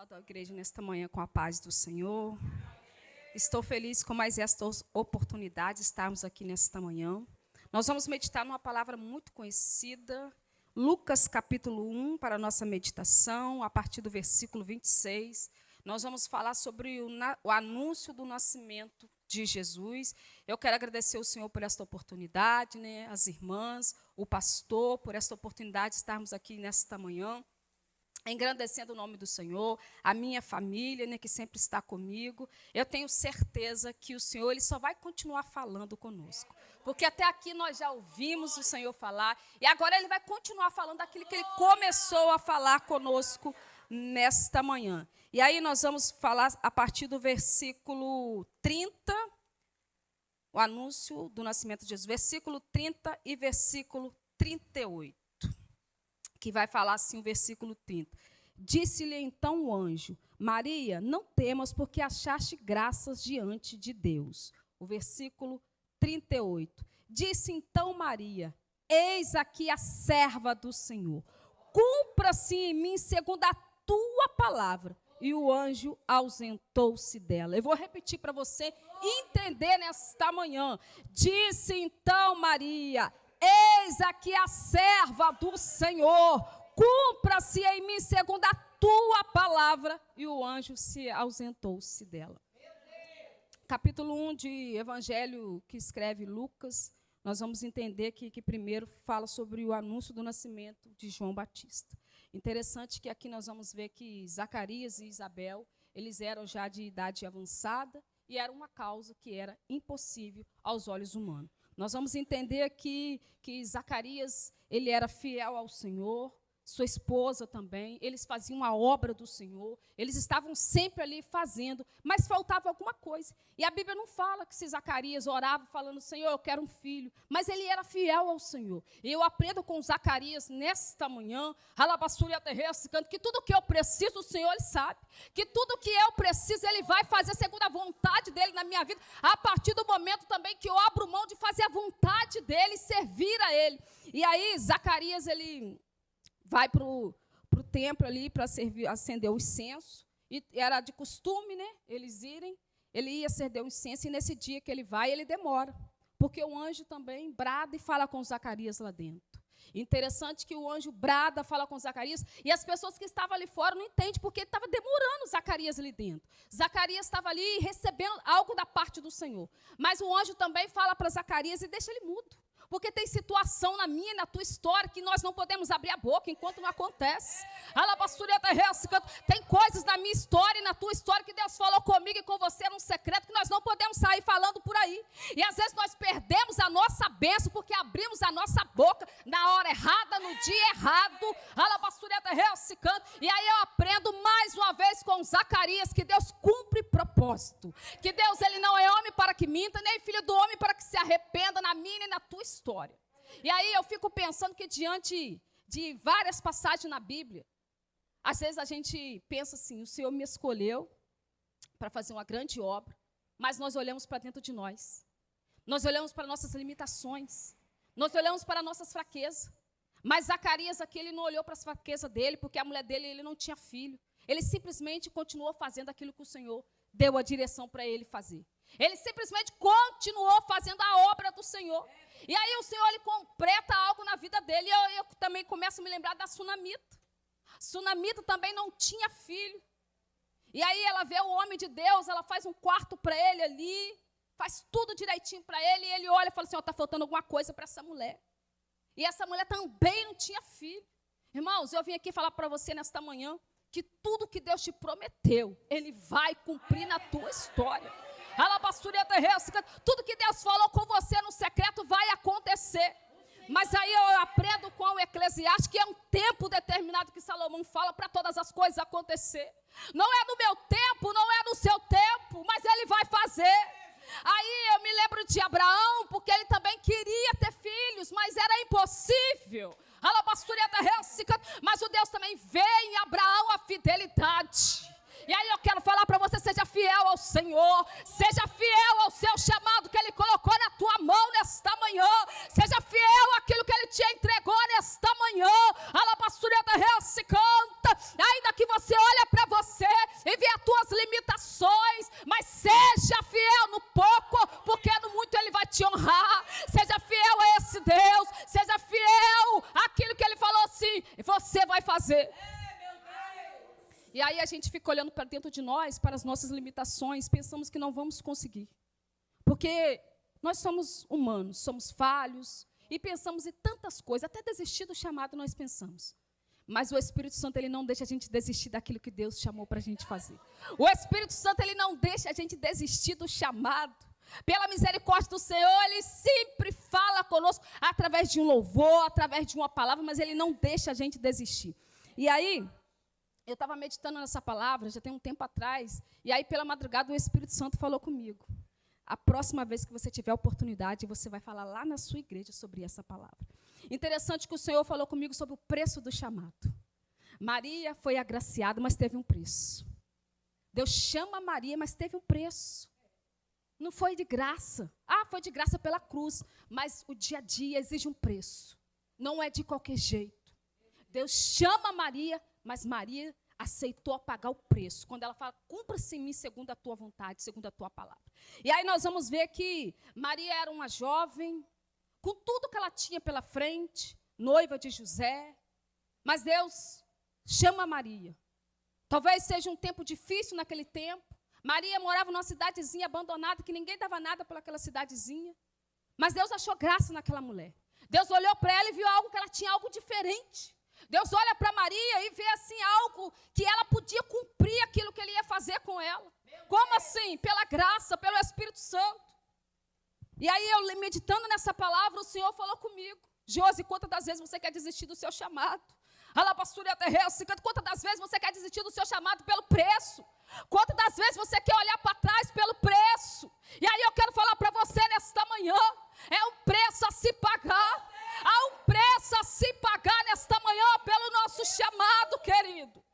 Saúdo a igreja nesta manhã com a paz do Senhor. Estou feliz com mais esta oportunidade de estarmos aqui nesta manhã. Nós vamos meditar numa palavra muito conhecida, Lucas capítulo 1, para a nossa meditação, a partir do versículo 26. Nós vamos falar sobre o anúncio do nascimento de Jesus. Eu quero agradecer ao Senhor por esta oportunidade, as irmãs, o pastor, por esta oportunidade de estarmos aqui nesta manhã, engrandecendo o nome do Senhor, a minha família, que sempre está comigo. Eu tenho certeza que o Senhor ele só vai continuar falando conosco, porque até aqui nós já ouvimos o Senhor falar, e agora Ele vai continuar falando daquilo que Ele começou a falar conosco nesta manhã. E aí nós vamos falar a partir do versículo 30, o anúncio do nascimento de Jesus, versículo 30 e versículo 38. Que vai falar assim o versículo 30. Disse-lhe então o anjo: Maria, não temas, porque achaste graças diante de Deus. O versículo 38. Disse então Maria: eis aqui a serva do Senhor. Cumpra-se em mim segundo a tua palavra. E o anjo ausentou-se dela. Eu vou repetir para você entender nesta manhã. Disse então Maria: eis aqui a serva do Senhor, cumpra-se em mim segundo a tua palavra. E o anjo se ausentou-se dela. Capítulo 1 de Evangelho que escreve Lucas, nós vamos entender que primeiro fala sobre o anúncio do nascimento de João Batista. Interessante que aqui nós vamos ver que Zacarias e Isabel, eles eram já de idade avançada e era uma causa que era impossível aos olhos humanos. Nós vamos entender aqui que Zacarias, ele era fiel ao Senhor, sua esposa também, eles faziam a obra do Senhor, eles estavam sempre ali fazendo, mas faltava alguma coisa. E a Bíblia não fala que se Zacarias orava falando: Senhor, eu quero um filho, mas ele era fiel ao Senhor. E eu aprendo com Zacarias nesta manhã, que tudo que eu preciso, o Senhor ele sabe, que tudo que eu preciso, ele vai fazer segundo a vontade dele na minha vida, a partir do momento também que eu abro mão de fazer a vontade dele, servir a ele. E aí Zacarias, ele vai para o templo ali para acender o incenso. E era de costume, eles irem. Ele ia acender o incenso, e nesse dia que ele vai, ele demora. Porque o anjo também brada e fala com Zacarias lá dentro. Interessante que o anjo brada, fala com Zacarias, e as pessoas que estavam ali fora não entendem, porque estava demorando Zacarias ali dentro. Zacarias estava ali recebendo algo da parte do Senhor. Mas o anjo também fala para Zacarias e deixa ele mudo. Porque tem situação na minha e na tua história que nós não podemos abrir a boca enquanto não acontece. Tem coisas na minha história e na tua história que Deus falou comigo e com você num secreto que nós não podemos sair falando por aí. E às vezes nós perdemos a nossa bênção porque abrimos a nossa boca na hora errada, no dia errado. E aí eu aprendo mais uma vez com Zacarias que Deus cumpre propósito. Que Deus ele não é homem para que minta, nem filho do homem para que se arrependa na minha e na tua história. E aí eu fico pensando que diante de várias passagens na Bíblia, às vezes a gente pensa assim: o Senhor me escolheu para fazer uma grande obra, mas nós olhamos para dentro de nós. Nós olhamos para nossas limitações. Nós olhamos para nossas fraquezas. Mas Zacarias aqui, ele não olhou para as fraquezas dele, porque a mulher dele, ele não tinha filho. Ele simplesmente continuou fazendo aquilo que o Senhor deu a direção para ele fazer. Ele simplesmente continuou fazendo a obra do Senhor. E aí o Senhor, ele completa algo na vida dele. E eu também começo a me lembrar da Sunamita. Sunamita também não tinha filho. E aí ela vê o homem de Deus, ela faz um quarto para ele ali, faz tudo direitinho para ele, e ele olha e fala assim: está faltando alguma coisa para essa mulher. E essa mulher também não tinha filho. Irmãos, eu vim aqui falar para você nesta manhã que tudo que Deus te prometeu, Ele vai cumprir na tua história. Tudo que Deus falou com você no secreto vai acontecer. Mas aí eu aprendo com o Eclesiastes que é um tempo determinado que Salomão fala para todas as coisas acontecer. Não é no meu tempo, não é no seu tempo, mas Ele vai fazer. Aí eu me lembro de Abraão, porque ele também queria ter filhos, mas era impossível. Mas o Deus também vê em Abraão a fidelidade. E aí eu quero falar para você: seja fiel ao Senhor, seja fiel ao seu chamado que Ele colocou na tua mão nesta manhã, seja fiel àquilo que Ele te entregou nesta manhã. Ainda que você olhe para você E aí a gente fica olhando para dentro de nós, para as nossas limitações, pensamos que não vamos conseguir. Porque nós somos humanos, somos falhos, e pensamos em tantas coisas, até desistir do chamado nós pensamos. Mas o Espírito Santo, ele não deixa a gente desistir daquilo que Deus chamou para a gente fazer. O Espírito Santo, ele não deixa a gente desistir do chamado. Pela misericórdia do Senhor, ele sempre fala conosco através de um louvor, através de uma palavra, mas ele não deixa a gente desistir. E aí, eu estava meditando nessa palavra, já tem um tempo atrás, e aí pela madrugada o Espírito Santo falou comigo. A próxima vez que você tiver oportunidade, você vai falar lá na sua igreja sobre essa palavra. Interessante que o Senhor falou comigo sobre o preço do chamado. Maria foi agraciada, mas teve um preço. Deus chama Maria, mas teve um preço. Não foi de graça. Foi de graça pela cruz, mas o dia a dia exige um preço. Não é de qualquer jeito. Deus chama Maria, mas Maria aceitou pagar o preço. Quando ela fala, cumpra-se em mim segundo a tua vontade, segundo a tua palavra. E aí nós vamos ver que Maria era uma jovem, com tudo que ela tinha pela frente, noiva de José. Mas Deus chama Maria. Talvez seja um tempo difícil naquele tempo. Maria morava numa cidadezinha abandonada, que ninguém dava nada pelaquela cidadezinha. Mas Deus achou graça naquela mulher. Deus olhou para ela e viu algo que ela tinha algo diferente. Deus olha para Maria e vê assim algo que ela podia cumprir aquilo que ele ia fazer com ela. Como assim? Pela graça, pelo Espírito Santo. E aí eu meditando nessa palavra, o Senhor falou comigo. Josi, quantas das vezes você quer desistir do seu chamado? Quantas das vezes você quer desistir do seu chamado pelo preço? Quantas das vezes você quer olhar para trás pelo preço? E aí eu quero falar para você nesta manhã, é um preço a se pagar. Há um preço a se pagar nesta manhã pelo nosso chamado, querido.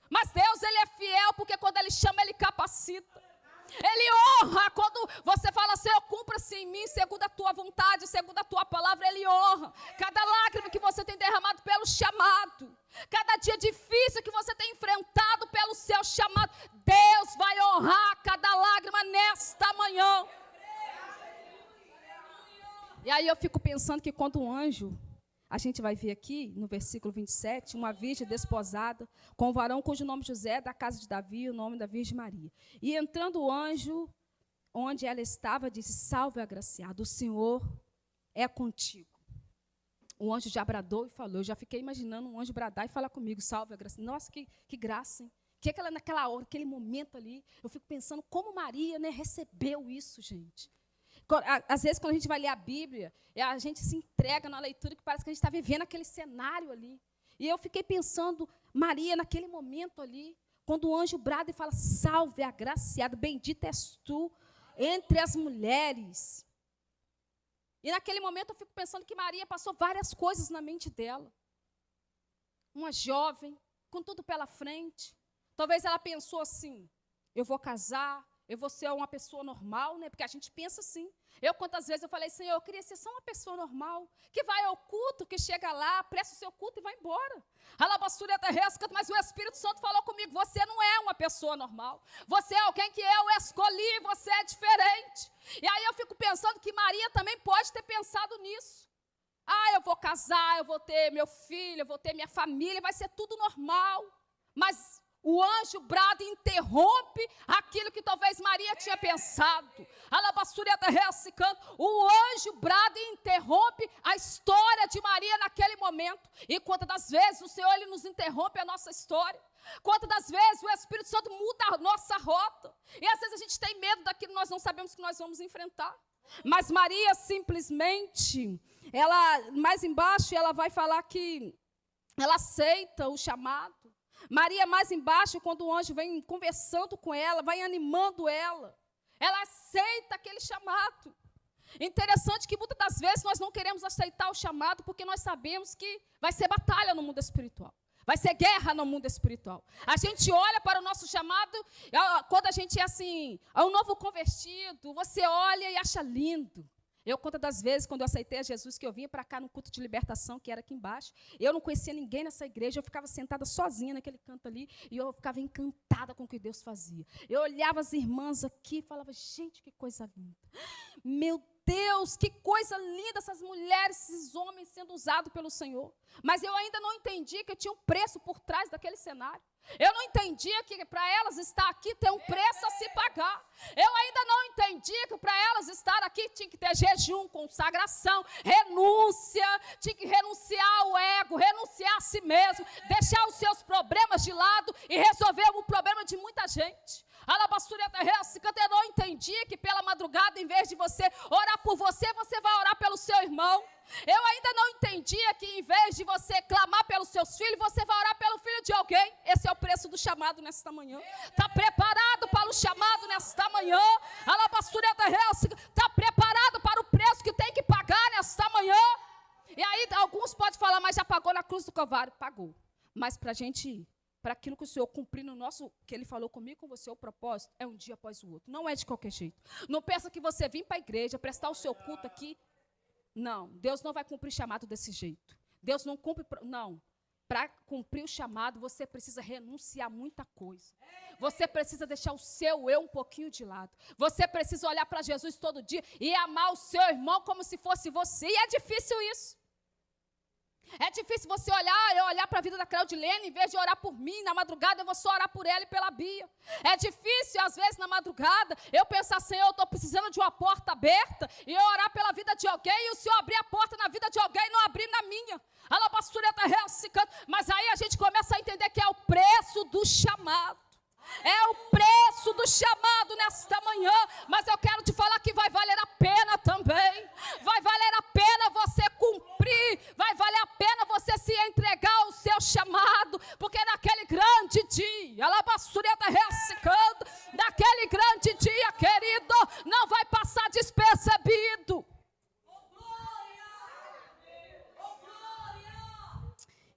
Mas Deus, ele é fiel, porque quando ele chama, ele capacita. Ele honra quando você fala, Senhor, cumpra-se em mim, segundo a tua vontade, segundo a tua palavra, ele honra. Cada lágrima que você tem derramado pelo chamado, cada dia difícil que você tem enfrentado pelo seu chamado, Deus vai honrar cada lágrima nesta manhã. E aí eu fico pensando que quando um anjo, a gente vai ver aqui no versículo 27, uma virgem desposada com um varão cujo nome José, da casa de Davi, o nome da Virgem Maria. E entrando o anjo, onde ela estava, disse, salve agraciado, o Senhor é contigo. O anjo já bradou e falou, eu já fiquei imaginando um anjo bradar e falar comigo, salve agraciado. Nossa, que graça, hein? Que naquela hora, naquele momento ali, eu fico pensando como Maria, né, recebeu isso, gente. Às vezes, quando a gente vai ler a Bíblia, a gente se entrega na leitura que parece que a gente está vivendo aquele cenário ali. E eu fiquei pensando, Maria, naquele momento ali, quando o anjo brada e fala, salve agraciado, bendita és tu entre as mulheres. E naquele momento eu fico pensando que Maria passou várias coisas na mente dela. Uma jovem, com tudo pela frente. Talvez ela pensou assim, eu vou casar, eu vou ser uma pessoa normal, né? Porque a gente pensa assim. Quantas vezes eu falei, Senhor, eu queria ser só uma pessoa normal, que vai ao culto, que chega lá, presta o seu culto e vai embora. Mas o Espírito Santo falou comigo, você não é uma pessoa normal. Você é alguém que eu escolhi, você é diferente. E aí eu fico pensando que Maria também pode ter pensado nisso. Eu vou casar, eu vou ter meu filho, eu vou ter minha família, vai ser tudo normal. Mas o anjo brada e interrompe aquilo que talvez Maria tinha pensado. O anjo brada e interrompe a história de Maria naquele momento. E quantas das vezes o Senhor ele nos interrompe a nossa história? Quantas das vezes o Espírito Santo muda a nossa rota? E às vezes a gente tem medo daquilo que nós não sabemos que nós vamos enfrentar. Mas Maria simplesmente, mais embaixo, ela vai falar que ela aceita o chamado. Maria, mais embaixo, quando o anjo vem conversando com ela, vai animando ela, ela aceita aquele chamado. Interessante que muitas das vezes nós não queremos aceitar o chamado porque nós sabemos que vai ser batalha no mundo espiritual, vai ser guerra no mundo espiritual. A gente olha para o nosso chamado, quando a gente é assim, é um novo convertido, você olha e acha lindo. Quantas das vezes, quando eu aceitei a Jesus, que eu vinha para cá no culto de libertação, que era aqui embaixo, eu não conhecia ninguém nessa igreja, eu ficava sentada sozinha naquele canto ali, e eu ficava encantada com o que Deus fazia. Eu olhava as irmãs aqui e falava, gente, que coisa linda. Meu Deus, que coisa linda essas mulheres, esses homens sendo usados pelo Senhor. Mas eu ainda não entendi que tinha um preço por trás daquele cenário. Eu não entendia que para elas estar aqui tem um preço a se pagar. Eu ainda não entendia que para elas estar aqui tinha que ter jejum, consagração, renúncia, tinha que renunciar ao ego, renunciar a si mesmo, deixar os seus problemas de lado e resolver o problema de muita gente. Eu não entendi que pela madrugada, em vez de você orar por você, você vai orar pelo seu irmão. Eu ainda não entendia que em vez de você clamar pelos seus filhos, você vai orar pelo filho de alguém. Esse é o preço do chamado nesta manhã. Está preparado para o chamado nesta manhã? Está preparado para o preço que tem que pagar nesta manhã? E aí alguns podem falar, mas já pagou na cruz do Calvário. Pagou. Mas para a gente ir, para aquilo que o Senhor cumprir no nosso, que Ele falou comigo, com você, o propósito, é um dia após o outro. Não é de qualquer jeito. Não pensa que você vir para a igreja, prestar o seu culto aqui. Não, Deus não vai cumprir chamado desse jeito. Deus não cumpre, não. Para cumprir o chamado, você precisa renunciar a muita coisa. Você precisa deixar o seu eu um pouquinho de lado. Você precisa olhar para Jesus todo dia e amar o seu irmão como se fosse você. E é difícil isso. É difícil você olhar para a vida da Claudilene, em vez de orar por mim, na madrugada eu vou só orar por ela e pela Bia. É difícil, às vezes, na madrugada, eu pensar, Senhor, eu estou precisando de uma porta aberta, e eu orar pela vida de alguém, e o Senhor abrir a porta na vida de alguém e não abrir na minha. Mas aí a gente começa a entender que é o preço do chamado. É o preço do chamado nesta manhã. Mas eu quero te falar que vai valer a pena também. Vai valer a pena você cumprir. Vai valer a pena você se entregar ao seu chamado. Porque naquele grande dia, naquele grande dia, querido, não vai passar despercebido.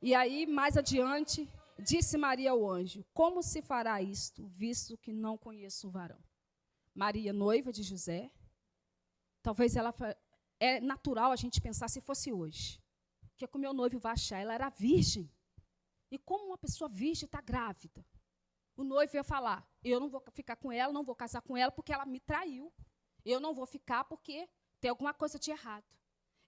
E aí, mais adiante, disse Maria ao anjo, como se fará isto, visto que não conheço o varão? Maria, noiva de José, talvez ela, é natural a gente pensar se fosse hoje, que é que o meu noivo vai achar, ela era virgem. E como uma pessoa virgem está grávida? O noivo ia falar, eu não vou ficar com ela, não vou casar com ela porque ela me traiu. Eu não vou ficar porque tem alguma coisa de errado.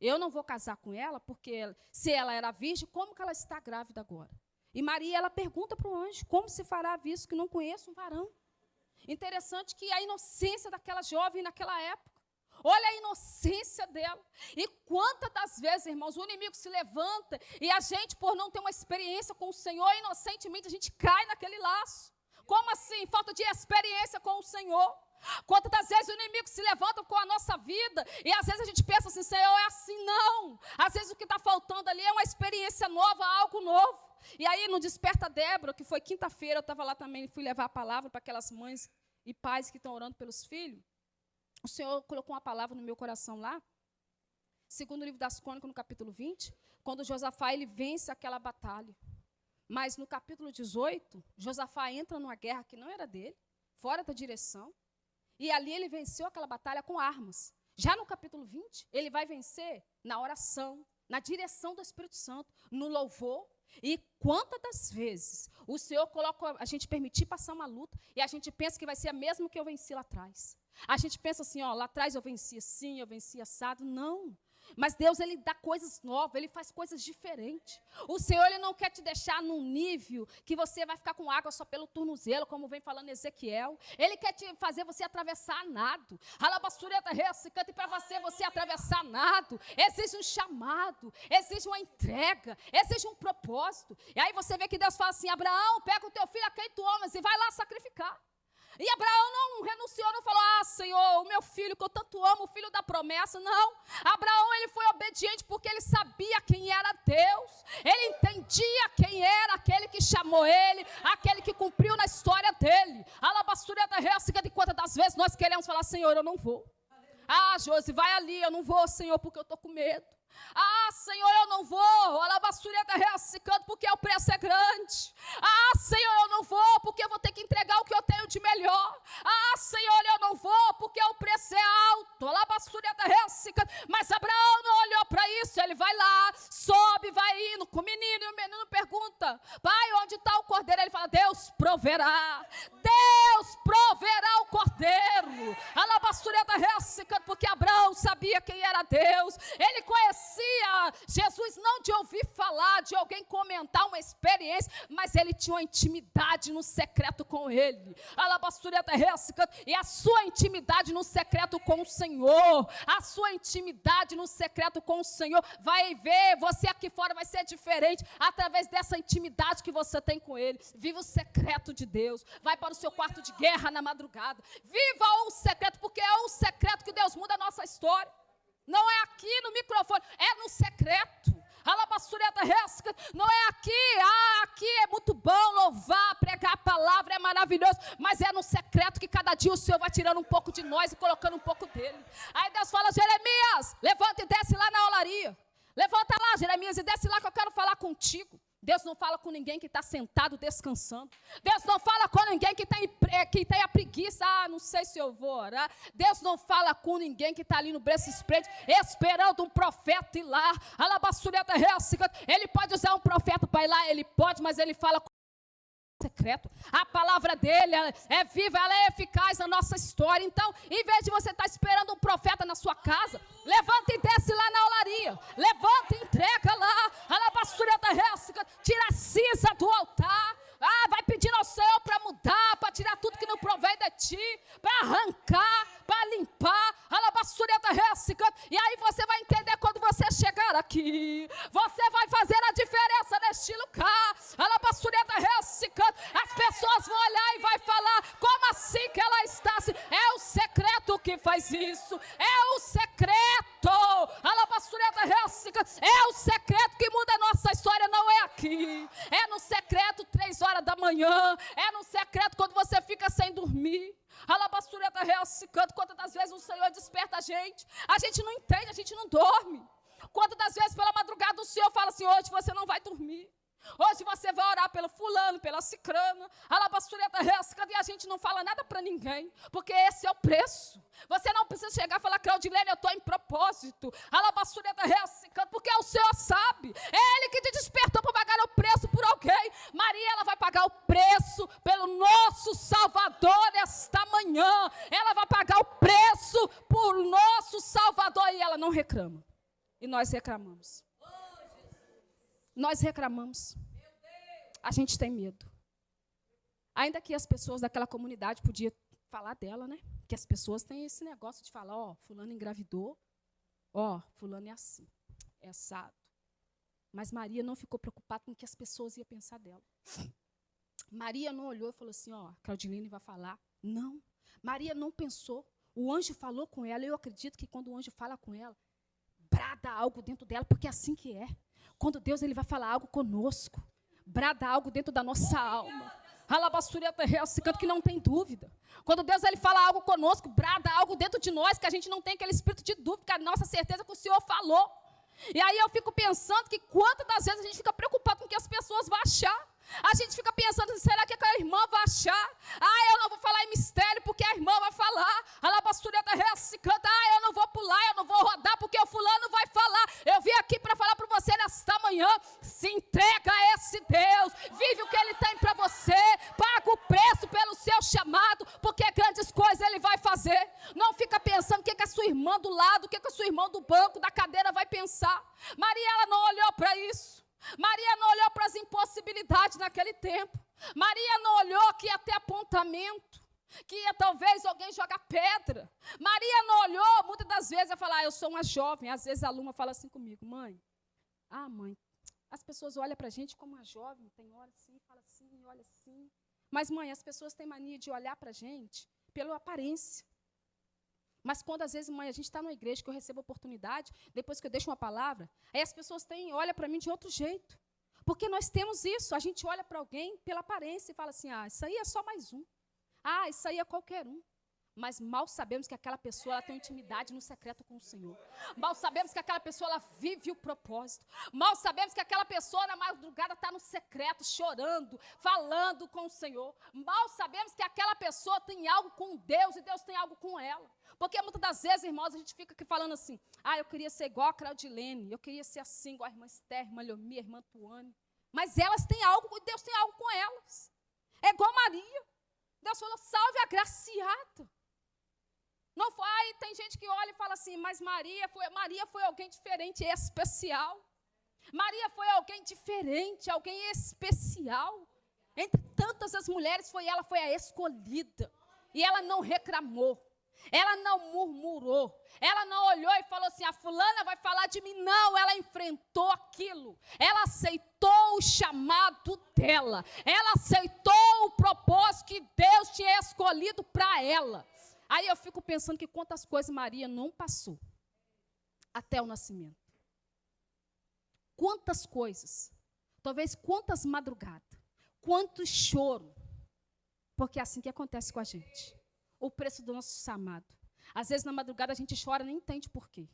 Eu não vou casar com ela porque se ela era virgem, como que ela está grávida agora? E Maria, ela pergunta para o anjo, como se fará visto que não conheço um varão? Interessante que a inocência daquela jovem naquela época. Olha a inocência dela. E quantas das vezes, irmãos, o inimigo se levanta e a gente, por não ter uma experiência com o Senhor, inocentemente a gente cai naquele laço. Como assim? Falta de experiência com o Senhor. Quantas das vezes o inimigo se levanta com a nossa vida e às vezes a gente pensa assim, Senhor, é assim, não. Às vezes o que está faltando ali é uma experiência nova, algo novo. E aí no Desperta Débora, que foi quinta-feira, eu estava lá também, fui levar a palavra para aquelas mães e pais que estão orando pelos filhos. O Senhor colocou uma palavra no meu coração lá, segundo o livro das Crônicas, no capítulo 20, quando Josafá ele vence aquela batalha. Mas no capítulo 18, Josafá entra numa guerra que não era dele, fora da direção, e ali ele venceu aquela batalha com armas. Já no capítulo 20, ele vai vencer na oração, na direção do Espírito Santo, no louvor. E quantas das vezes o Senhor coloca a gente permitir passar uma luta e a gente pensa que vai ser a mesma que eu venci lá atrás. A gente pensa assim, ó, lá atrás eu venci assim, eu venci assado. Não. Mas Deus, Ele dá coisas novas, Ele faz coisas diferentes. O Senhor, Ele não quer te deixar num nível que você vai ficar com água só pelo tornozelo, como vem falando Ezequiel. Ele quer te fazer você atravessar a nado. E para você atravessar a nado, exige um chamado, exige uma entrega, exige um propósito. E aí você vê que Deus fala assim, Abraão, pega o teu filho a quem tu amas e vai lá sacrificar. E Abraão não renunciou, não falou, Senhor, o meu filho que eu tanto amo, o filho da promessa, não. Abraão, ele foi obediente porque ele sabia quem era Deus. Ele entendia quem era aquele que chamou ele, aquele que cumpriu na história dele. De quantas das vezes nós queremos falar, Senhor, eu não vou. Josi, vai ali, eu não vou, Senhor, porque eu estou com medo. Senhor, eu não vou, porque o preço é grande. Senhor, eu não vou, porque eu vou ter que entregar o que eu tenho de melhor. Senhor, eu não vou, porque o preço é alto. Mas Abraão não olhou para isso, ele vai lá, sobe, vai indo com o menino, e o menino pergunta, pai, onde está o cordeiro? Ele fala, Deus proverá o cordeiro. porque Abraão sabia quem era Deus. Ele conhecia Jesus não de ouvir falar, de alguém comentar uma experiência, mas ele tinha uma intimidade no secreto com ele. E a sua intimidade no secreto com o Senhor, a sua intimidade no secreto com o Senhor, vai ver, você aqui fora vai ser diferente, através dessa intimidade que você tem com Ele. Viva o secreto de Deus, vai para o seu quarto de guerra na madrugada, viva o secreto, porque é o secreto que Deus muda a nossa história, não é aqui no microfone, é no secreto. Não é aqui, aqui é muito bom louvar, pregar a palavra, é maravilhoso, mas é no secreto que cada dia o Senhor vai tirando um pouco de nós e colocando um pouco dele. Aí Deus fala: Jeremias, levanta e desce lá na olaria. Levanta lá, Jeremias, e desce lá que eu quero falar contigo. Deus não fala com ninguém que está sentado descansando. Deus não fala com ninguém que tem a preguiça. Não sei se eu vou orar. Deus não fala com ninguém que está ali no braço espreito, esperando um profeta ir lá. Ele pode usar um profeta para ir lá, ele pode, mas ele fala com secreto. A palavra dele é viva, ela é eficaz na nossa história. Então, em vez de você estar esperando um profeta na sua casa, levanta e desce lá na olaria, levanta e entrega lá, tira a cinza do altar, vai pedindo ao Senhor para mudar, para tirar tudo que não provém de ti, para arrancar, para limpar, e aí você vai entender quando você chegar aqui, você vai fazer a diferença neste lugar. As pessoas vão olhar e vai falar: como assim que ela está assim? É o secreto que faz isso, é o secreto, é o secreto que muda a nossa história, não é aqui, é no secreto 3 horas da manhã, é no secreto quando você fica sem dormir. Quantas das vezes o Senhor desperta a gente não entende, a gente não dorme. Quantas das vezes pela madrugada o Senhor fala assim: hoje você não vai dormir, hoje você vai orar pelo fulano, pela cicrana, e a gente não fala nada para ninguém, porque esse é o preço. Você não precisa chegar e falar: Claudilene, eu estou em propósito, porque o Senhor sabe, é Ele que te despertou para pagar o preço por alguém. Maria, ela vai pagar o preço pelo nosso Salvador esta manhã, ela vai pagar o preço por nosso Salvador, e ela não reclama, e nós reclamamos. Nós reclamamos, a gente tem medo. Ainda que as pessoas daquela comunidade podiam falar dela, né? Que as pessoas têm esse negócio de falar: fulano engravidou, fulano é assim, é assado. Mas Maria não ficou preocupada com o que as pessoas iam pensar dela. Maria não olhou e falou assim: Claudilene vai falar. Não, Maria não pensou. O anjo falou com ela, eu acredito que quando o anjo fala com ela, brada algo dentro dela, porque é assim que é. Quando Deus ele vai falar algo conosco, brada algo dentro da nossa alma. Que não tem dúvida. Quando Deus ele fala algo conosco, brada algo dentro de nós, que a gente não tem aquele espírito de dúvida, que a nossa certeza que o Senhor falou. E aí eu fico pensando que quantas das vezes a gente fica preocupado com o que as pessoas vão achar. A gente fica pensando: será que aquela irmã vai achar? Eu não vou falar em mistério porque a irmã vai falar. Eu não vou pular, eu não vou rodar porque o fulano vai falar. Eu vim aqui para falar para você nesta manhã: se entrega a esse Deus, vive o que Ele tem para você, paga o preço pelo seu chamado, porque grandes coisas Ele vai fazer. Não fica pensando o que a sua irmã do lado, o que a sua irmã do banco, da cadeira vai pensar. Maria, ela não olhou para isso. Maria não olhou para as impossibilidades naquele tempo. Maria não olhou que ia ter apontamento, que ia talvez alguém jogar pedra. Maria não olhou, muitas das vezes eu falo: eu sou uma jovem. Às vezes a aluna fala assim comigo: mãe, as pessoas olham para a gente como uma jovem, tem hora assim, fala assim, olha assim. Mas mãe, as pessoas têm mania de olhar para a gente pela aparência. Mas quando às vezes, mãe, a gente está numa igreja que eu recebo oportunidade, depois que eu deixo uma palavra, aí as pessoas olham para mim de outro jeito. Porque nós temos isso, a gente olha para alguém pela aparência e fala assim: isso aí é só mais um. Isso aí é qualquer um. Mas mal sabemos que aquela pessoa ela tem intimidade no secreto com o Senhor. Mal sabemos que aquela pessoa ela vive o propósito. Mal sabemos que aquela pessoa na madrugada está no secreto, chorando, falando com o Senhor. Mal sabemos que aquela pessoa tem algo com Deus e Deus tem algo com ela. Porque muitas das vezes, irmãos, a gente fica aqui falando assim: eu queria ser igual a Claudilene, eu queria ser assim, igual a irmã Esther, a irmã Leomia, a irmã Tuane. Mas elas têm algo, Deus tem algo com elas. É igual Maria. Deus falou: salve a agraciada. Não foi, aí tem gente que olha e fala assim, mas Maria foi alguém diferente e especial. Maria foi alguém diferente, alguém especial. Entre tantas as mulheres, ela foi a escolhida. E ela não reclamou. Ela não murmurou. Ela não olhou e falou assim, a fulana vai falar de mim. Não, ela enfrentou aquilo. Ela aceitou o chamado dela. Ela aceitou o propósito que Deus tinha escolhido para ela. Aí eu fico pensando que quantas coisas Maria não passou até o nascimento. Quantas coisas. Talvez quantas madrugadas. Quanto choro. Porque é assim que acontece com a gente. O preço do nosso chamado. Às vezes na madrugada a gente chora e nem entende por quê.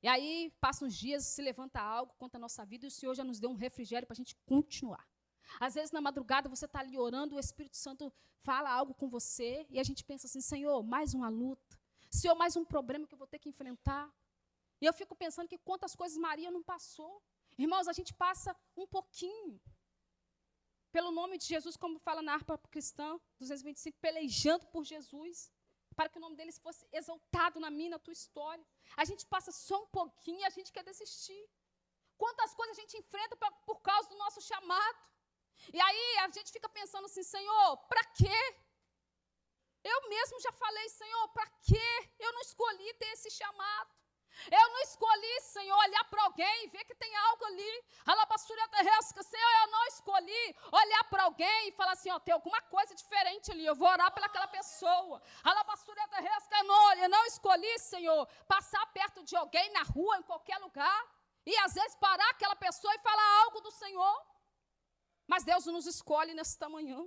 E aí passam uns dias, se levanta algo, conta a nossa vida e o Senhor já nos deu um refrigério para a gente continuar. Às vezes na madrugada você está ali orando, o Espírito Santo fala algo com você e a gente pensa assim, Senhor, mais uma luta. Senhor, mais um problema que eu vou ter que enfrentar. E eu fico pensando que quantas coisas Maria não passou. Irmãos, a gente passa um pouquinho. Pelo nome de Jesus, como fala na harpa cristã, 225, pelejando por Jesus, para que o nome dele fosse exaltado na minha, na tua história. A gente passa só um pouquinho e a gente quer desistir. Quantas coisas a gente enfrenta por causa do nosso chamado. E aí a gente fica pensando assim, Senhor, para quê? Eu mesmo já falei, Senhor, para quê? Eu não escolhi ter esse chamado. Eu não escolhi, Senhor, olhar para alguém e ver que tem algo ali. Senhor, eu não escolhi olhar para alguém e falar assim, ó, tem alguma coisa diferente ali, eu vou orar pelaquela pessoa. Eu não escolhi, Senhor, passar perto de alguém na rua, em qualquer lugar, e às vezes parar aquela pessoa e falar algo do Senhor. Mas Deus nos escolhe nesta manhã.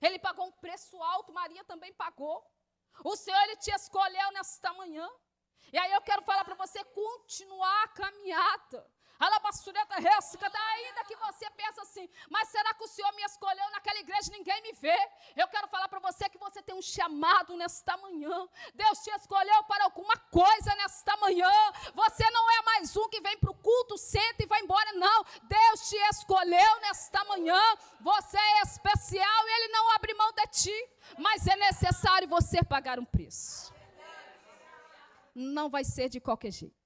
Ele pagou um preço alto, Maria também pagou. O Senhor, Ele te escolheu nesta manhã. E aí eu quero falar para você continuar a caminhada. Ainda que você pense assim, mas será que o Senhor me escolheu naquela igreja e ninguém me vê? Eu quero falar para você que você tem um chamado nesta manhã. Deus te escolheu para alguma coisa nesta manhã. Você não é mais um que vem para o culto, senta e vai embora, não. Deus te escolheu nesta manhã. Você é especial e Ele não abre mão de ti. Mas é necessário você pagar um preço. Não vai ser de qualquer jeito.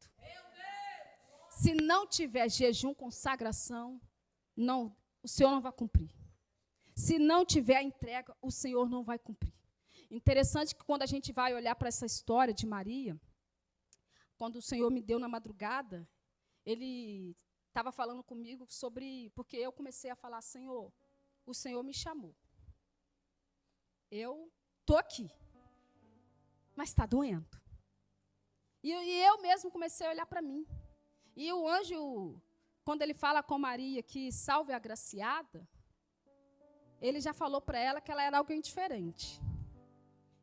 Se não tiver jejum, consagração, não, o Senhor não vai cumprir. Se não tiver entrega, o Senhor não vai cumprir. Interessante que quando a gente vai olhar para essa história de Maria, quando o Senhor me deu na madrugada, Ele estava falando comigo sobre, porque eu comecei a falar, Senhor, o Senhor me chamou. Eu estou aqui, mas está doendo. E eu mesmo comecei a olhar para mim. E o anjo, quando ele fala com Maria que salve a agraciada, ele já falou para ela que ela era alguém diferente.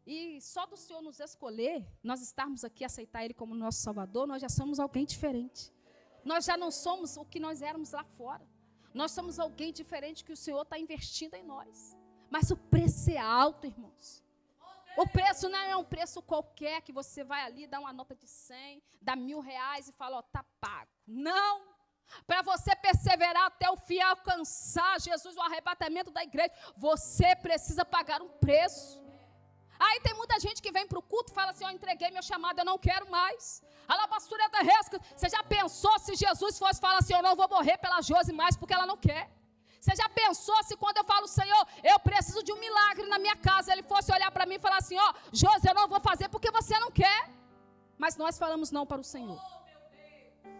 E só do Senhor nos escolher, nós estarmos aqui, aceitar Ele como nosso Salvador, nós já somos alguém diferente. Nós já não somos o que nós éramos lá fora. Nós somos alguém diferente que o Senhor está investindo em nós. Mas o preço é alto, irmãos. O preço não é um preço qualquer que você vai ali, dá uma nota de 100, dá R$1.000 e fala, ó, tá pago. Não! Para você perseverar até o fim, alcançar Jesus, o arrebatamento da igreja, você precisa pagar um preço. Aí tem muita gente que vem para o culto e fala assim, ó, entreguei meu chamado, eu não quero mais. Você já pensou se Jesus fosse falar assim, eu não vou morrer pela Josi mais porque ela não quer? Você já pensou se quando eu falo, Senhor, eu preciso de um milagre na minha casa, Ele fosse olhar para mim e falar assim, ó, Josi, eu não vou fazer porque você não quer. Mas nós falamos não para o Senhor.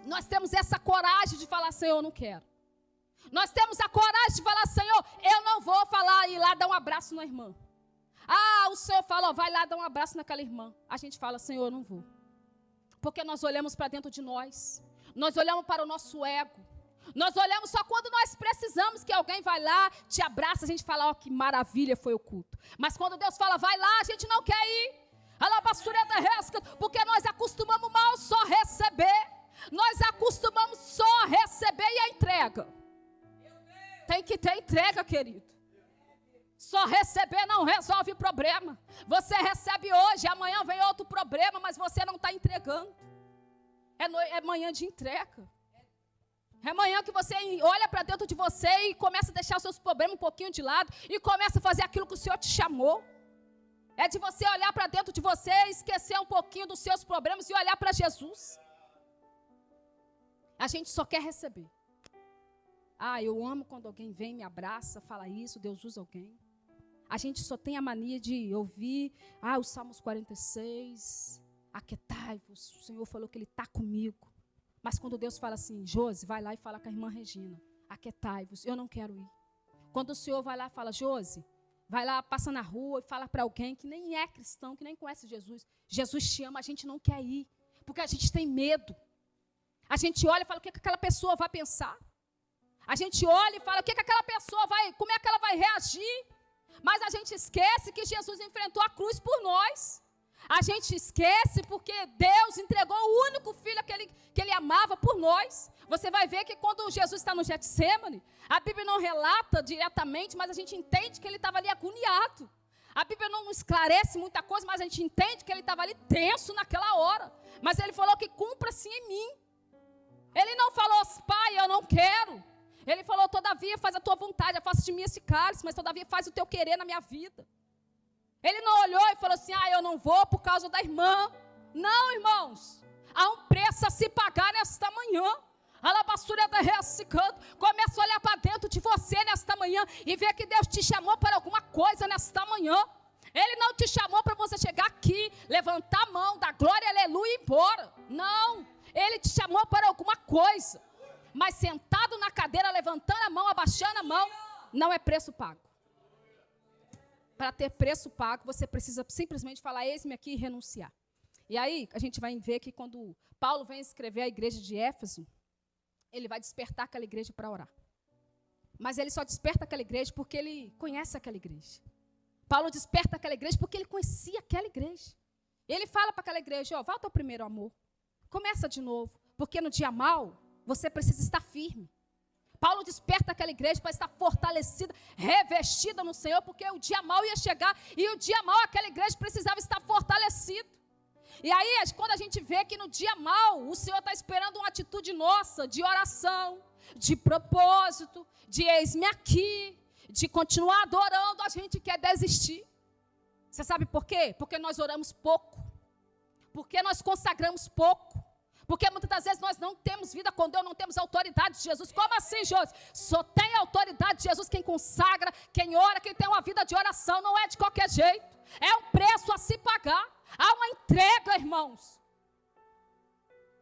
Nós temos essa coragem de falar, Senhor, eu não quero. Nós temos a coragem de falar, Senhor, eu não vou falar e ir lá dar um abraço na irmã. Ah, o Senhor fala, ó, vai lá dar um abraço naquela irmã. A gente fala, Senhor, eu não vou. Porque nós olhamos para dentro de nós. Nós olhamos para o nosso ego. Nós olhamos só quando nós precisamos que alguém vai lá, te abraça, a gente fala, ó, que maravilha foi o culto. Mas quando Deus fala, vai lá, a gente não quer ir. Porque nós acostumamos mal só receber. Nós acostumamos só receber e a entrega. Tem que ter entrega, querido. Só receber não resolve o problema. Você recebe hoje, amanhã vem outro problema, mas você não está entregando. É manhã de entrega. É manhã que você olha para dentro de você e começa a deixar os seus problemas um pouquinho de lado e começa a fazer aquilo que o Senhor te chamou. É de você olhar para dentro de você, esquecer um pouquinho dos seus problemas e olhar para Jesus. A gente só quer receber. Eu amo quando alguém vem, me abraça, fala isso, Deus usa alguém. A gente só tem a mania de ouvir, os Salmos 46, aquietai-vos, o Senhor falou que Ele está comigo. Mas quando Deus fala assim, Josi, vai lá e fala com a irmã Regina, aquietai-vos, eu não quero ir. Quando o Senhor vai lá e fala, Josi, vai lá, passa na rua e fala para alguém que nem é cristão, que nem conhece Jesus. Jesus te ama, a gente não quer ir, porque a gente tem medo. A gente olha e fala, o que aquela pessoa vai pensar? A gente olha e fala, o que aquela pessoa vai, como é que ela vai reagir? Mas a gente esquece que Jesus enfrentou a cruz por nós. A gente esquece porque Deus entregou o único filho que ele amava por nós. Você vai ver que quando Jesus está no Getsêmani, a Bíblia não relata diretamente, mas a gente entende que ele estava ali agoniado. A Bíblia não esclarece muita coisa, mas a gente entende que ele estava ali tenso naquela hora. Mas ele falou que cumpra-se em mim. Ele não falou, pai, eu não quero. Ele falou, todavia faz a tua vontade, afasta de mim esse cálice, mas todavia faz o teu querer na minha vida. Ele não olhou e falou assim, eu não vou por causa da irmã. Não, irmãos, há um preço a se pagar nesta manhã. A alabaçura da ressicando. Começa a olhar para dentro de você nesta manhã e ver que Deus te chamou para alguma coisa nesta manhã. Ele não te chamou para você chegar aqui, levantar a mão, dar glória, aleluia e ir embora. Não, Ele te chamou para alguma coisa. Mas sentado na cadeira, levantando a mão, abaixando a mão, não é preço pago. Para ter preço pago, você precisa simplesmente falar, eis-me aqui e renunciar. E aí, a gente vai ver que quando Paulo vem escrever a igreja de Éfeso, ele vai despertar aquela igreja para orar. Mas ele só desperta aquela igreja porque ele conhece aquela igreja. Paulo desperta aquela igreja porque ele conhecia aquela igreja. Ele fala para aquela igreja, volta ao primeiro amor. Começa de novo, porque no dia mau, você precisa estar firme. Paulo desperta aquela igreja para estar fortalecida, revestida no Senhor, porque o dia mau ia chegar, e o dia mau aquela igreja precisava estar fortalecida. E aí, quando a gente vê que no dia mau, o Senhor está esperando uma atitude nossa, de oração, de propósito, de eis-me aqui, de continuar adorando, a gente quer desistir. Você sabe por quê? Porque nós oramos pouco, porque nós consagramos pouco. Porque muitas das vezes nós não temos vida com Deus, não temos autoridade de Jesus. Como assim, Josi? Só tem autoridade de Jesus quem consagra, quem ora, quem tem uma vida de oração. Não é de qualquer jeito. É um preço a se pagar. Há uma entrega, irmãos.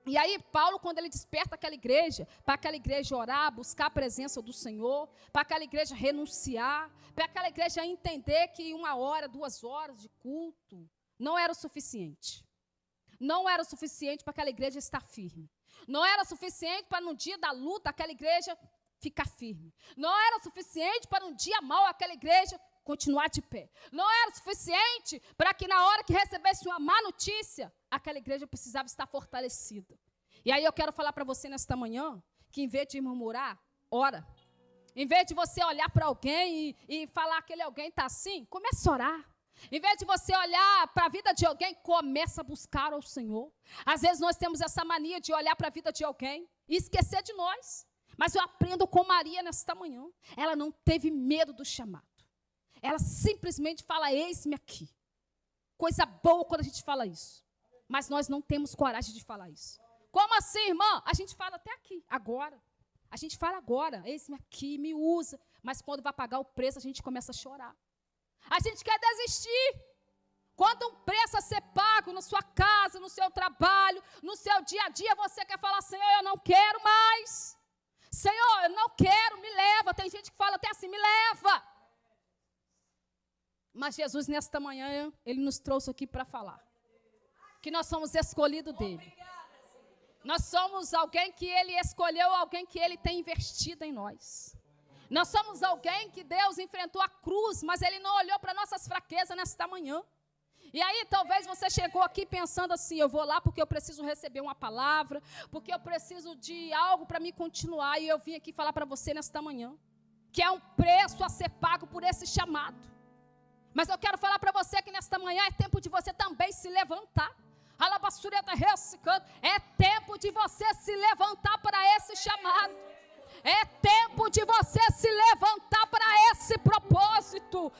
E aí, Paulo, quando ele desperta aquela igreja, para aquela igreja orar, buscar a presença do Senhor, para aquela igreja renunciar, para aquela igreja entender que 1 hora, 2 horas de culto não era o suficiente. Não era o suficiente para aquela igreja estar firme. Não era o suficiente para no dia da luta aquela igreja ficar firme. Não era o suficiente para no dia mau aquela igreja continuar de pé. Não era o suficiente para que na hora que recebesse uma má notícia, aquela igreja precisava estar fortalecida. E aí eu quero falar para você nesta manhã, que em vez de murmurar, ora. Em vez de você olhar para alguém e falar que aquele alguém está assim, comece a orar. Em vez de você olhar para a vida de alguém, começa a buscar ao Senhor. Às vezes nós temos essa mania de olhar para a vida de alguém e esquecer de nós. Mas eu aprendo com Maria nesta manhã. Ela não teve medo do chamado. Ela simplesmente fala, eis-me aqui. Coisa boa quando a gente fala isso. Mas nós não temos coragem de falar isso. Como assim, irmã? A gente fala até aqui, agora. A gente fala agora, eis-me aqui, me usa. Mas quando vai pagar o preço, a gente começa a chorar. A gente quer desistir. Quando um preço a ser pago na sua casa, no seu trabalho, no seu dia a dia, você quer falar, Senhor, eu não quero mais. Senhor, eu não quero, me leva. Tem gente que fala até assim, me leva. Mas Jesus, nesta manhã, Ele nos trouxe aqui para falar. Que nós somos escolhidos dEle. Nós somos alguém que Ele escolheu, alguém que Ele tem investido em nós. Nós somos alguém que Deus enfrentou a cruz, mas Ele não olhou para nossas fraquezas nesta manhã. E aí talvez você chegou aqui pensando assim, eu vou lá porque eu preciso receber uma palavra, porque eu preciso de algo para me continuar. E eu vim aqui falar para você nesta manhã, que é um preço a ser pago por esse chamado. Mas eu quero falar para você que nesta manhã é tempo de você também se levantar. É tempo de você se levantar para esse chamado. É tempo de você se levantar para esse propósito.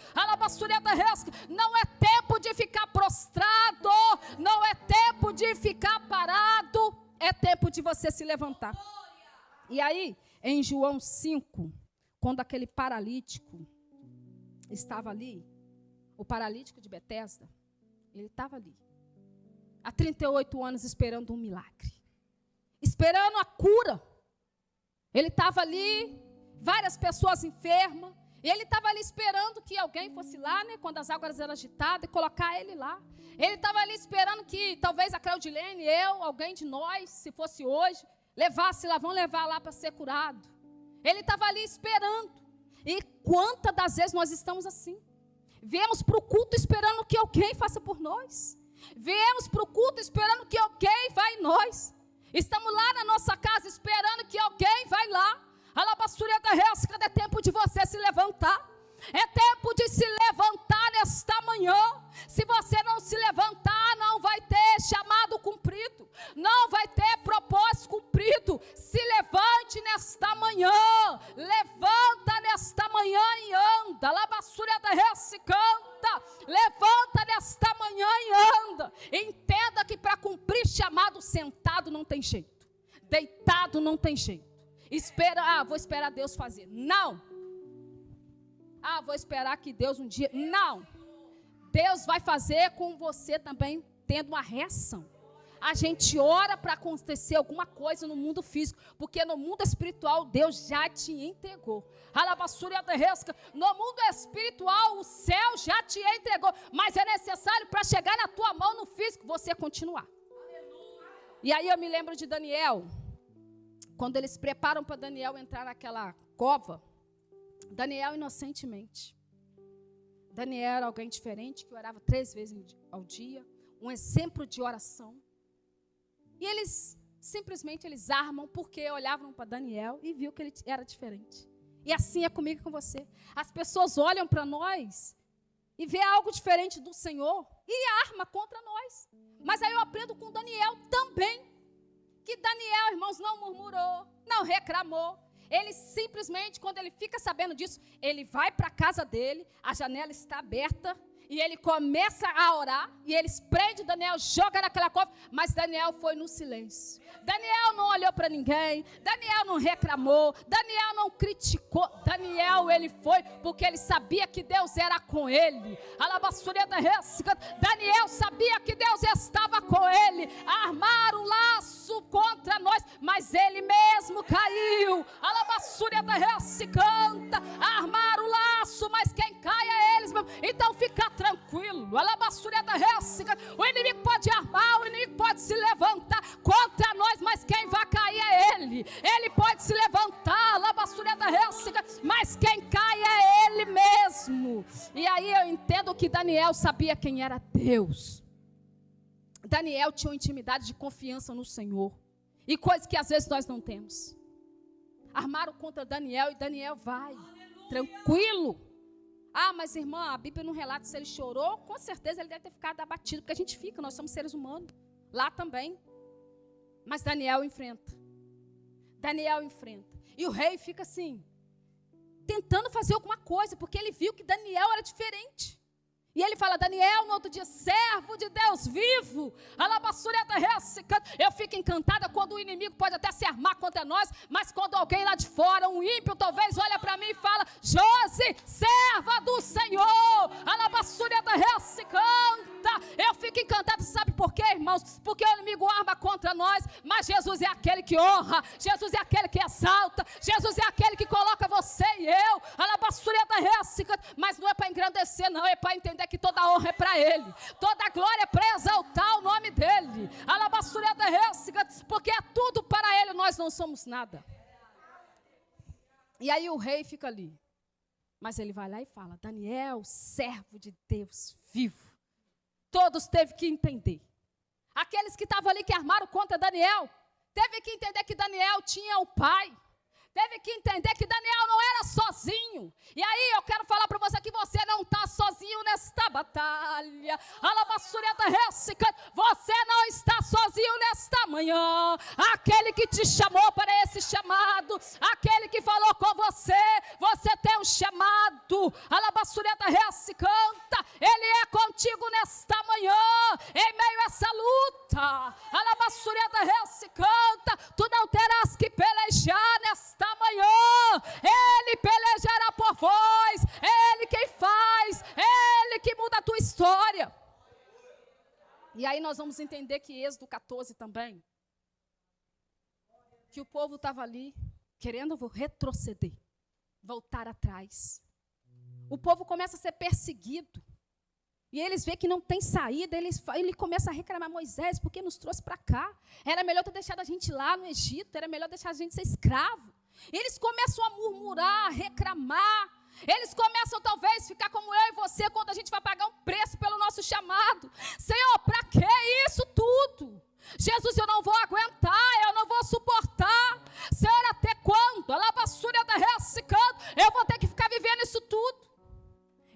Não é tempo de levantar. E aí, em João 5, quando aquele paralítico estava ali, o paralítico de Betesda, ele estava ali, há 38 anos esperando um milagre, esperando a cura. Ele estava ali, várias pessoas enfermas, e ele estava ali esperando que alguém fosse lá, né, quando as águas eram agitadas, e colocar ele lá. Ele estava ali esperando que talvez a Claudilene, alguém de nós, se fosse hoje, levasse lá, vão levar lá para ser curado. Ele estava ali esperando. E quantas das vezes nós estamos assim? Viemos para o culto esperando que alguém faça por nós. Viemos para o culto esperando que alguém vá em nós. Estamos lá na nossa casa esperando que alguém vai lá. Alabaçúria da Resca, é tempo de você se levantar. É tempo de se levantar nesta manhã. Se você não se levantar, não vai ter chamado cumprido, não vai ter propósito cumprido. Se levante nesta manhã, levanta nesta manhã e anda. Alabaçúria da Resca, canta, levanta nesta manhã e anda. Entenda que para cumprir chamado sentado não tem jeito, deitado não tem jeito. Vou esperar Deus fazer. Não. Vou esperar que Deus um dia. Não. Deus vai fazer com você também tendo uma reação. A gente ora para acontecer alguma coisa no mundo físico, porque no mundo espiritual Deus já te entregou. No mundo espiritual o céu já te entregou, mas é necessário para chegar na tua mão no físico você continuar. E aí eu me lembro de Daniel. Quando eles preparam para Daniel entrar naquela cova, Daniel inocentemente. Daniel era alguém diferente, que orava 3 vezes ao dia, um exemplo de oração. E eles, simplesmente, eles armam porque olhavam para Daniel e viu que ele era diferente. E assim é comigo e com você. As pessoas olham para nós e vê algo diferente do Senhor e arma contra nós. Mas aí eu aprendo com Daniel também. Que Daniel, irmãos, não murmurou, não reclamou. Ele simplesmente, quando ele fica sabendo disso, ele vai para a casa dele, a janela está aberta, e ele começa a orar, e eles prendem Daniel, joga naquela cova, mas Daniel foi no silêncio. Daniel não olhou para ninguém, Daniel não reclamou, Daniel não criticou. Daniel, ele foi porque ele sabia que Deus era com ele. Daniel sabia que Deus estava com ele. Armaram o laço contra nós, mas ele mesmo caiu. Canta, armaram o laço, mas quem cai é eles mesmo. Então fica tranquilo. O inimigo pode armar, o inimigo pode se levantar contra nós, mas quem vai cair é ele. Ele pode se levantar, mas quem cai é ele mesmo. E aí eu entendo que Daniel sabia quem era Deus. Daniel tinha uma intimidade de confiança no Senhor, e coisas que às vezes nós não temos. Armaram contra Daniel e Daniel vai, tranquilo. Mas irmã, a Bíblia não relata se ele chorou. Com certeza ele deve ter ficado abatido, porque a gente fica, nós somos seres humanos, lá também. Mas Daniel enfrenta. E o rei fica assim, tentando fazer alguma coisa, porque ele viu que Daniel era diferente. E ele fala, Daniel, no outro dia, servo de Deus vivo. Eu fico encantada quando o inimigo pode até se armar contra nós, mas quando alguém lá de fora, um ímpio, talvez olha para mim e fala, Josi, serva do Senhor. Canta. Eu fico encantada, sabe por quê, irmãos? Porque o inimigo arma contra nós, mas Jesus é aquele que honra, Jesus é aquele que exalta, Jesus é aquele que coloca você e eu. Mas não é para engrandecer, não, é para entender que toda honra é para Ele, toda glória é para exaltar o nome dEle. Porque é tudo para Ele, nós não somos nada. E aí o rei fica ali, mas ele vai lá e fala, Daniel, servo de Deus vivo. Todos teve que entender. Aqueles que estavam ali que armaram contra Daniel, teve que entender que Daniel tinha o pai. Teve que entender que Daniel não era sozinho. E aí eu quero falar para você que você não está sozinho nesta batalha. Você não está sozinho nesta manhã. Aquele que te chamou para esse chamado, aquele que falou com você, você tem um chamado. Canta, Ele é contigo nesta manhã, em meio a essa luta. Canta, tu não terás a tua história. E aí nós vamos entender que Êxodo 14 também, que o povo estava ali querendo retroceder, voltar atrás. O povo começa a ser perseguido. E eles veem que não tem saída, ele começa a reclamar: Moisés, por que nos trouxe para cá? Era melhor ter deixado a gente lá no Egito, era melhor deixar a gente ser escravo. Eles começam a murmurar, a reclamar. Eles começam talvez a ficar como eu e você, quando a gente vai pagar um preço pelo nosso chamado. Senhor, para que isso tudo? Jesus, eu não vou aguentar, eu não vou suportar. Senhor, até quando? A lavassúria da ressicando, eu vou ter que ficar vivendo isso tudo.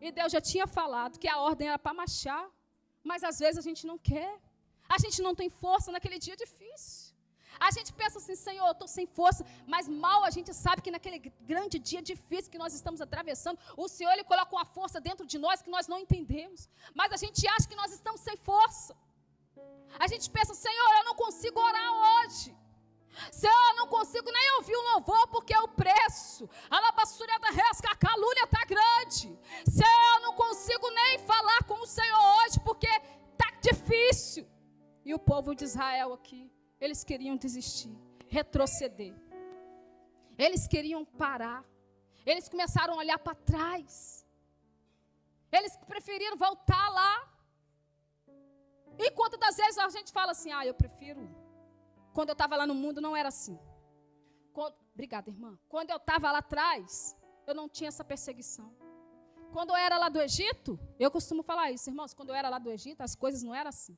E Deus já tinha falado que a ordem era para marchar, mas às vezes a gente não quer. A gente não tem força naquele dia difícil. A gente pensa assim: Senhor, eu estou sem força, mas mal a gente sabe que naquele grande dia difícil que nós estamos atravessando, o Senhor, Ele coloca uma força dentro de nós que nós não entendemos. Mas a gente acha que nós estamos sem força. A gente pensa: Senhor, eu não consigo orar hoje. Senhor, eu não consigo nem ouvir um louvor porque é o preço. A labassúria da resca, a calúnia está grande. Senhor, eu não consigo nem falar com o Senhor hoje porque está difícil. E o povo de Israel aqui, eles queriam desistir, retroceder. Eles queriam parar. Eles começaram a olhar para trás. Eles preferiram voltar lá. E quantas das vezes a gente fala assim: eu prefiro. Quando eu estava lá no mundo não era assim. Obrigada, irmã. Quando eu estava lá atrás, eu não tinha essa perseguição. Quando eu era lá do Egito, eu costumo falar isso, irmãos, quando eu era lá do Egito, as coisas não eram assim.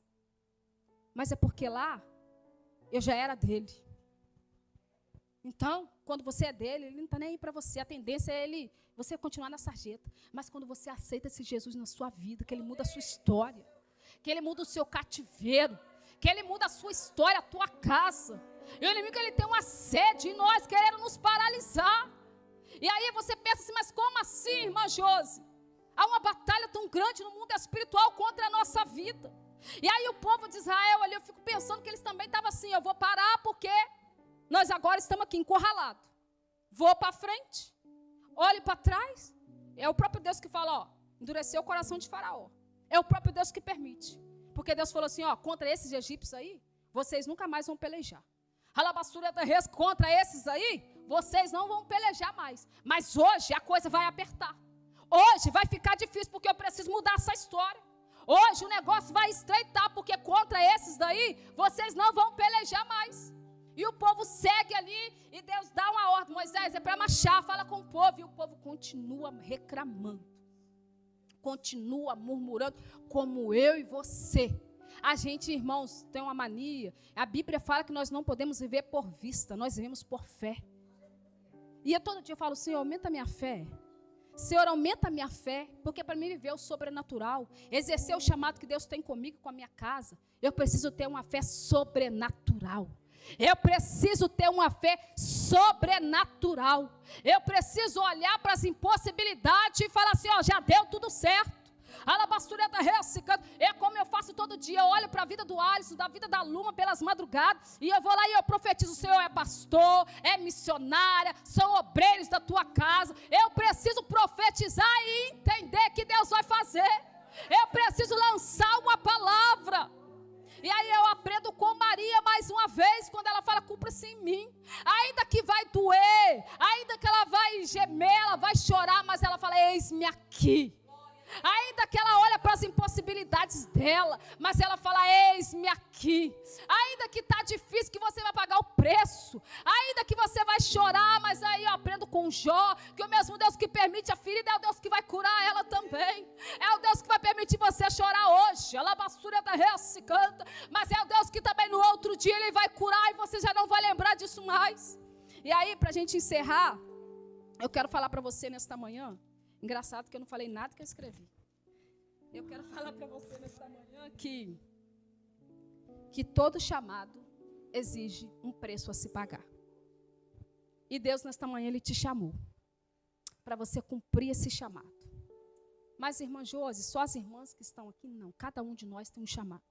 Mas é porque lá, eu já era dele. Então, quando você é dele, ele não está nem aí para você. A tendência é você continuar na sarjeta. Mas quando você aceita esse Jesus na sua vida, que ele muda a sua história, que ele muda o seu cativeiro, que ele muda a sua história, a tua casa. E o inimigo, ele tem uma sede em nós, querendo nos paralisar. E aí você pensa assim: mas como assim, irmã Josi? Há uma batalha tão grande no mundo espiritual contra a nossa vida. E aí o povo de Israel ali, eu fico pensando que eles também estavam assim: eu vou parar porque nós agora estamos aqui encurralados. Vou para frente, olhe para trás. É o próprio Deus que fala: endureceu o coração de Faraó. É o próprio Deus que permite. Porque Deus falou assim: contra esses egípcios aí, vocês nunca mais vão pelejar. Alabassúria da res, contra esses aí, vocês não vão pelejar mais. Mas hoje a coisa vai apertar. Hoje vai ficar difícil porque eu preciso mudar essa história. Hoje o negócio vai estreitar porque contra esses daí, vocês não vão pelejar mais. E o povo segue ali e Deus dá uma ordem: Moisés, é para marchar, fala com o povo. E o povo continua reclamando. Continua murmurando, como eu e você. A gente, irmãos, tem uma mania. A Bíblia fala que nós não podemos viver por vista, nós vivemos por fé. E eu todo dia falo: Senhor, aumenta a minha fé. Senhor, aumenta a minha fé, porque para mim viver o sobrenatural, exercer o chamado que Deus tem comigo, com a minha casa, eu preciso ter uma fé sobrenatural. Eu preciso ter uma fé sobrenatural. Eu preciso olhar para as impossibilidades e falar assim: já deu tudo certo. Alabastureta ressicando. É como eu faço todo dia. Eu olho para a vida do Alisson, da vida da Luma pelas madrugadas, e eu vou lá e eu profetizo: o Senhor é pastor, é missionária, são obreiros da tua casa. Eu preciso profetizar e entender que Deus vai fazer. Eu preciso lançar uma palavra. E aí eu aprendo com Maria mais uma vez, quando ela fala: cumpra-se em mim. Ainda que vai doer, ainda que ela vai gemer, ela vai chorar, mas ela fala: eis-me aqui. Ainda que ela olha para as impossibilidades dela, mas ela fala: eis-me aqui. Ainda que está difícil, que você vai pagar o preço, ainda que você vai chorar, mas aí eu aprendo com Jó, que o mesmo Deus que permite a ferida é o Deus que vai curar ela também. É o Deus que vai permitir você chorar hoje, a labassúria da rea se canta, mas é o Deus que também no outro dia Ele vai curar e você já não vai lembrar disso mais. E aí, para a gente encerrar, eu quero falar para você nesta manhã. Engraçado que eu não falei nada que eu escrevi. Eu quero falar para você nesta manhã que todo chamado exige um preço a se pagar. E Deus nesta manhã Ele te chamou para você cumprir esse chamado. Mas, irmã Josi, só as irmãs que estão aqui? Não, cada um de nós tem um chamado.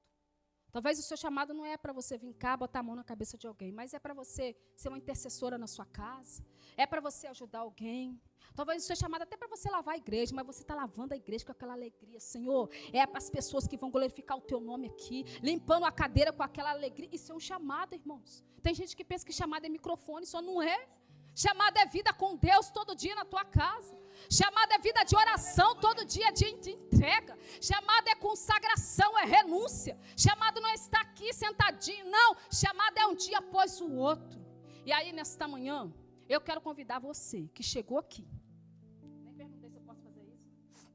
Talvez o seu chamado não é para você vir cá, botar a mão na cabeça de alguém, mas é para você ser uma intercessora na sua casa, é para você ajudar alguém. Talvez o seu chamado até para você lavar a igreja, mas você está lavando a igreja com aquela alegria. Senhor, é para as pessoas que vão glorificar o teu nome aqui, limpando a cadeira com aquela alegria. Isso é um chamado, irmãos. Tem gente que pensa que chamado é microfone, só não é. Chamado é vida com Deus todo dia na tua casa. Chamado é vida de oração todo dia, de entrega. Chamado é consagração, é renúncia. Chamado não é estar aqui sentadinho, não. Chamado é um dia após o outro. E aí, nesta manhã, eu quero convidar você que chegou aqui. Nem perguntei se eu posso fazer isso.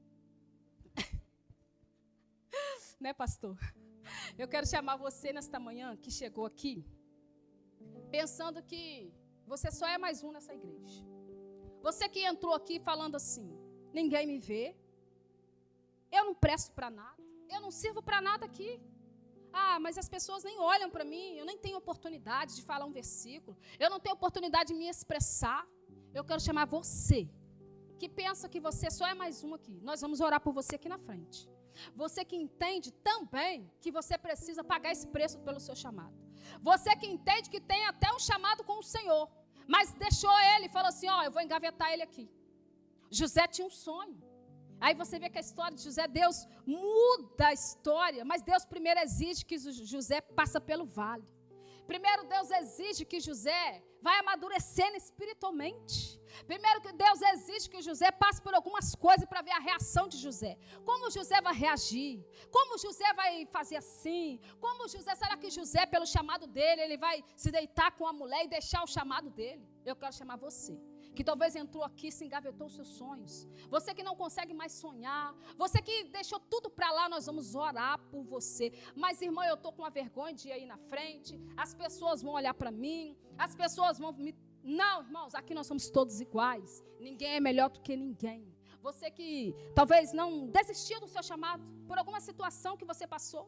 Né, pastor? Eu quero chamar você nesta manhã que chegou aqui, pensando que você só é mais um nessa igreja. Você que entrou aqui falando assim, ninguém me vê, eu não presto para nada, eu não sirvo para nada aqui. Ah, mas as pessoas nem olham para mim, eu nem tenho oportunidade de falar um versículo, eu não tenho oportunidade de me expressar. Eu quero chamar você, que pensa que você só é mais um aqui. Nós vamos orar por você aqui na frente. Você que entende também que você precisa pagar esse preço pelo seu chamado. Você que entende que tem até um chamado com o Senhor, mas deixou ele e falou assim, eu vou engavetar ele aqui. José tinha um sonho. Aí você vê que a história de José, Deus muda a história, mas Deus primeiro exige que José passe pelo vale. Primeiro Deus exige que José vai amadurecendo espiritualmente. Primeiro que Deus exige que José passe por algumas coisas para ver a reação de José. Como José vai reagir? Como José vai fazer assim? Como José, será que José, pelo chamado dele, ele vai se deitar com a mulher e deixar o chamado dele? Eu quero chamar você, que talvez entrou aqui e se engavetou os seus sonhos. Você que não consegue mais sonhar. Você que deixou tudo para lá, nós vamos orar por você. Mas, irmã, eu estou com uma vergonha de ir aí na frente. As pessoas vão olhar para mim. As pessoas vão me... Não, irmãos, aqui nós somos todos iguais. Ninguém é melhor do que ninguém. Você que talvez não desistiu do seu chamado por alguma situação que você passou.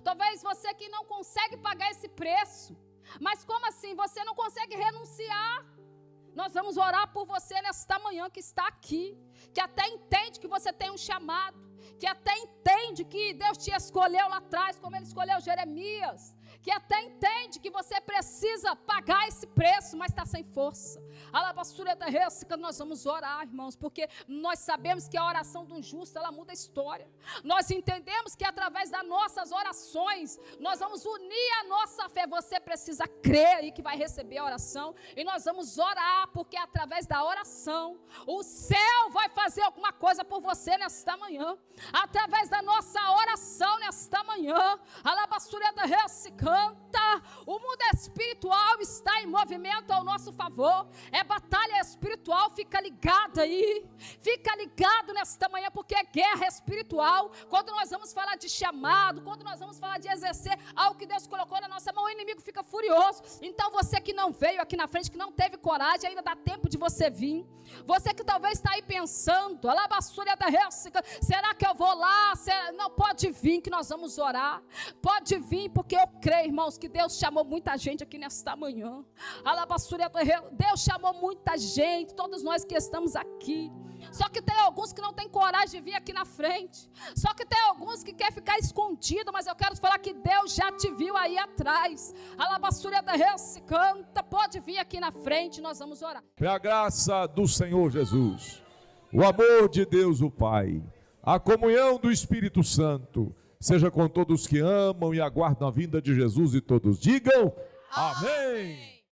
Talvez você que não consegue pagar esse preço. Mas como assim? Você não consegue renunciar. Nós vamos orar por você nesta manhã que está aqui, que até entende que você tem um chamado, que até entende que Deus te escolheu lá atrás, como Ele escolheu Jeremias, que até entende que você precisa pagar esse preço, mas está sem força. Nós vamos orar, irmãos, porque nós sabemos que a oração de um justo, ela muda a história. Nós entendemos que através das nossas orações, nós vamos unir a nossa fé. Você precisa crer aí que vai receber a oração, e nós vamos orar, porque através da oração, o céu vai fazer alguma coisa por você nesta manhã. Através da nossa oração nesta manhã, canta, o mundo espiritual está em movimento ao nosso favor. É batalha espiritual, fica ligado aí, fica ligado nesta manhã, porque é guerra espiritual. Quando nós vamos falar de chamado, quando nós vamos falar de exercer algo que Deus colocou na nossa mão, o inimigo fica furioso. Então você que não veio aqui na frente, que não teve coragem, ainda dá tempo de você vir. Você que talvez está aí pensando, será que eu vou lá? Não, pode vir que nós vamos orar. Pode vir, porque eu creio, irmãos, que Deus chamou muita gente aqui nesta manhã. Deus chamou muita gente, todos nós que estamos aqui. Só que tem alguns que não têm coragem de vir aqui na frente. Só que tem alguns que querem ficar escondido, mas eu quero falar que Deus já te viu aí atrás. Canta, pode vir aqui na frente, nós vamos orar. A graça do Senhor Jesus, o amor de Deus o Pai, a comunhão do Espírito Santo, seja com todos que amam e aguardam a vinda de Jesus, e todos digam amém.